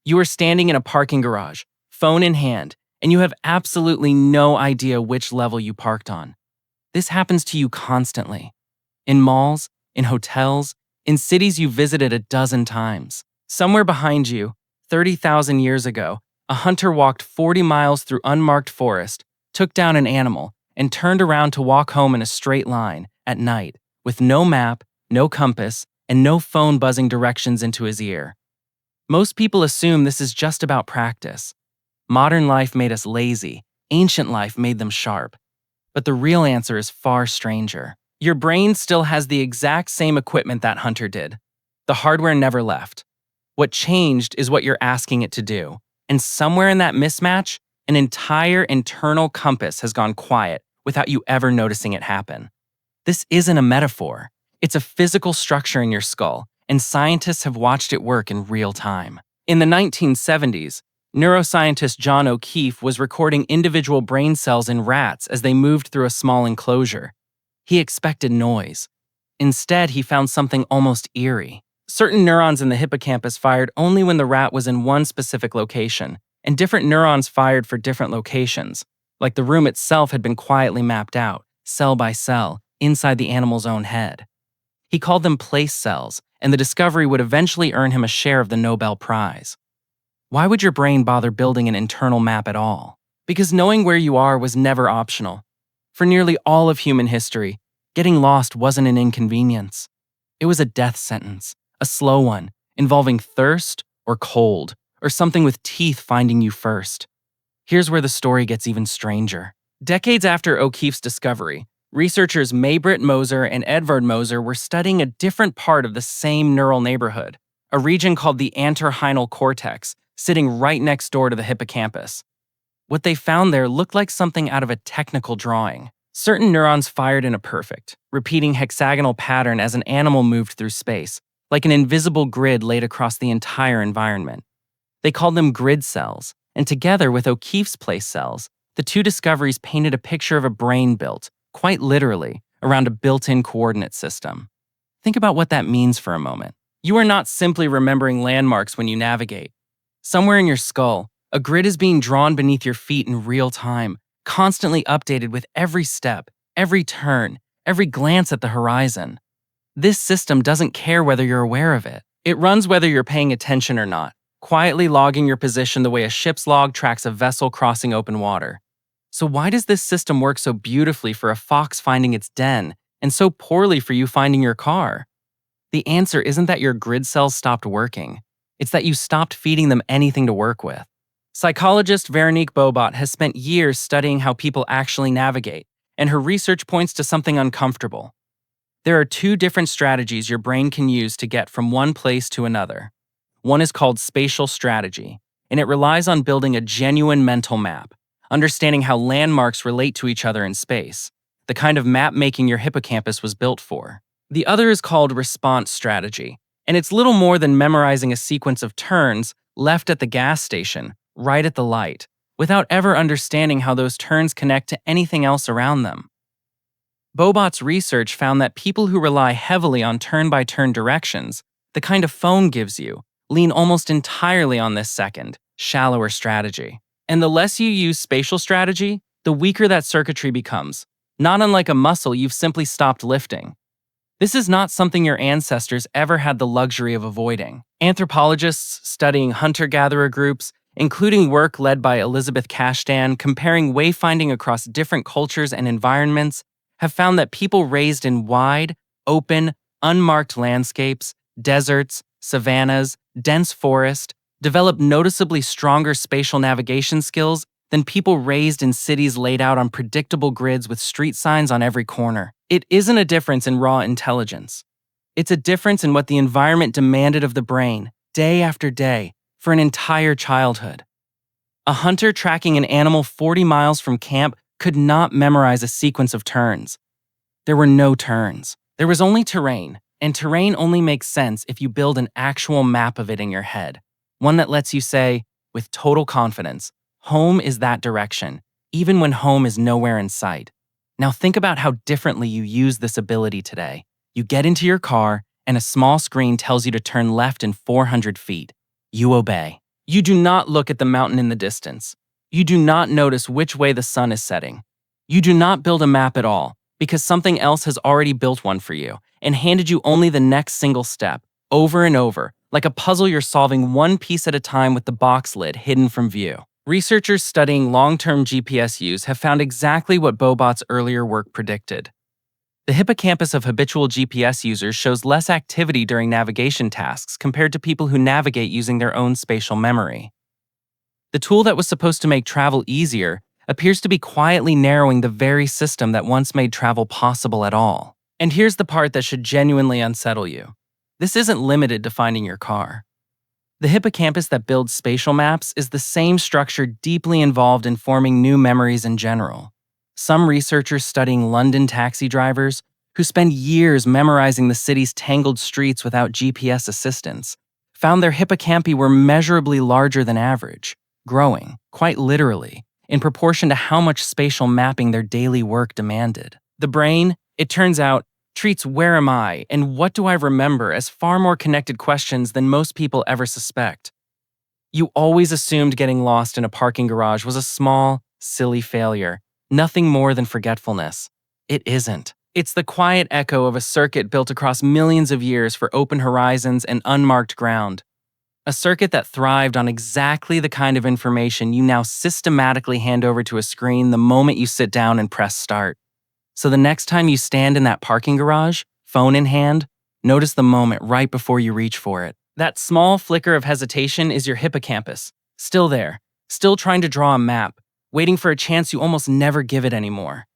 You are standing in a parking garage, phone in hand, and you have absolutely no idea which level you parked on. This happens to you constantly. In malls, in hotels, in cities you visited a dozen times. Somewhere behind you, 30,000 years ago, a hunter walked 40 miles through unmarked forest, took down an animal, and turned around to walk home in a straight line, at night, with no map, no compass, and no phone buzzing directions into his ear. Most people assume this is just about practice. Modern life made us lazy, ancient life made them sharp. But the real answer is far stranger. Your brain still has the exact same equipment that hunter did. The hardware never left. What changed is what you're asking it to do. And somewhere in that mismatch, an entire internal compass has gone quiet without you ever noticing it happen. This isn't a metaphor. It's a physical structure in your skull, and scientists have watched it work in real time. In the 1970s, neuroscientist John O'Keefe was recording individual brain cells in rats as they moved through a small enclosure. He expected noise. Instead, he found something almost eerie. Certain neurons in the hippocampus fired only when the rat was in one specific location, and different neurons fired for different locations, like the room itself had been quietly mapped out, cell by cell, inside the animal's own head. He called them place cells, and the discovery would eventually earn him a share of the Nobel Prize. Why would your brain bother building an internal map at all? Because knowing where you are was never optional. For nearly all of human history, getting lost wasn't an inconvenience. It was a death sentence, a slow one, involving thirst or cold, or something with teeth finding you first. Here's where the story gets even stranger. Decades after O'Keefe's discovery, researchers Maybrit Moser and Edvard Moser were studying a different part of the same neural neighborhood, a region called the anterhinal cortex, sitting right next door to the hippocampus. What they found there looked like something out of a technical drawing. Certain neurons fired in a perfect, repeating hexagonal pattern as an animal moved through space, like an invisible grid laid across the entire environment. They called them grid cells, and together with O'Keefe's place cells, the two discoveries painted a picture of a brain built, quite literally, around a built-in coordinate system. Think about what that means for a moment. You are not simply remembering landmarks when you navigate. Somewhere in your skull, a grid is being drawn beneath your feet in real time, constantly updated with every step, every turn, every glance at the horizon. This system doesn't care whether you're aware of it. It runs whether you're paying attention or not, quietly logging your position the way a ship's log tracks a vessel crossing open water. So why does this system work so beautifully for a fox finding its den, and so poorly for you finding your car? The answer isn't that your grid cells stopped working. It's that you stopped feeding them anything to work with. Psychologist Veronique Bobot has spent years studying how people actually navigate, and her research points to something uncomfortable. There are two different strategies your brain can use to get from one place to another. One is called spatial strategy, and it relies on building a genuine mental map, understanding how landmarks relate to each other in space, the kind of map-making your hippocampus was built for. The other is called response strategy, and it's little more than memorizing a sequence of turns left at the gas station, right at the light, without ever understanding how those turns connect to anything else around them. Bobot's research found that people who rely heavily on turn-by-turn directions, the kind of phone gives you, lean almost entirely on this second, shallower strategy. And the less you use spatial strategy, the weaker that circuitry becomes, not unlike a muscle you've simply stopped lifting. This is not something your ancestors ever had the luxury of avoiding. Anthropologists studying hunter-gatherer groups, including work led by Elizabeth Kashdan comparing wayfinding across different cultures and environments, have found that people raised in wide, open, unmarked landscapes, deserts, savannas, dense forest, develop noticeably stronger spatial navigation skills than people raised in cities laid out on predictable grids with street signs on every corner. It isn't a difference in raw intelligence. It's a difference in what the environment demanded of the brain, day after day, for an entire childhood. A hunter tracking an animal 40 miles from camp could not memorize a sequence of turns. There were no turns. There was only terrain, and terrain only makes sense if you build an actual map of it in your head, one that lets you say, with total confidence, home is that direction, even when home is nowhere in sight. Now think about how differently you use this ability today. You get into your car, and a small screen tells you to turn left in 400 feet. You obey. You do not look at the mountain in the distance. You do not notice which way the sun is setting. You do not build a map at all, because something else has already built one for you and handed you only the next single step, over and over, like a puzzle you're solving one piece at a time with the box lid hidden from view. Researchers studying long-term GPS use have found exactly what Bobot's earlier work predicted. The hippocampus of habitual GPS users shows less activity during navigation tasks compared to people who navigate using their own spatial memory. The tool that was supposed to make travel easier appears to be quietly narrowing the very system that once made travel possible at all. And here's the part that should genuinely unsettle you. This isn't limited to finding your car. The hippocampus that builds spatial maps is the same structure deeply involved in forming new memories in general. Some researchers studying London taxi drivers, who spend years memorizing the city's tangled streets without GPS assistance, found their hippocampi were measurably larger than average, growing, quite literally, in proportion to how much spatial mapping their daily work demanded. The brain, it turns out, treats "where am I" and "what do I remember" as far more connected questions than most people ever suspect. You always assumed getting lost in a parking garage was a small, silly failure, nothing more than forgetfulness. It isn't. It's the quiet echo of a circuit built across millions of years for open horizons and unmarked ground. A circuit that thrived on exactly the kind of information you now systematically hand over to a screen the moment you sit down and press start. So the next time you stand in that parking garage, phone in hand, notice the moment right before you reach for it. That small flicker of hesitation is your hippocampus, still there, still trying to draw a map, waiting for a chance you almost never give it anymore.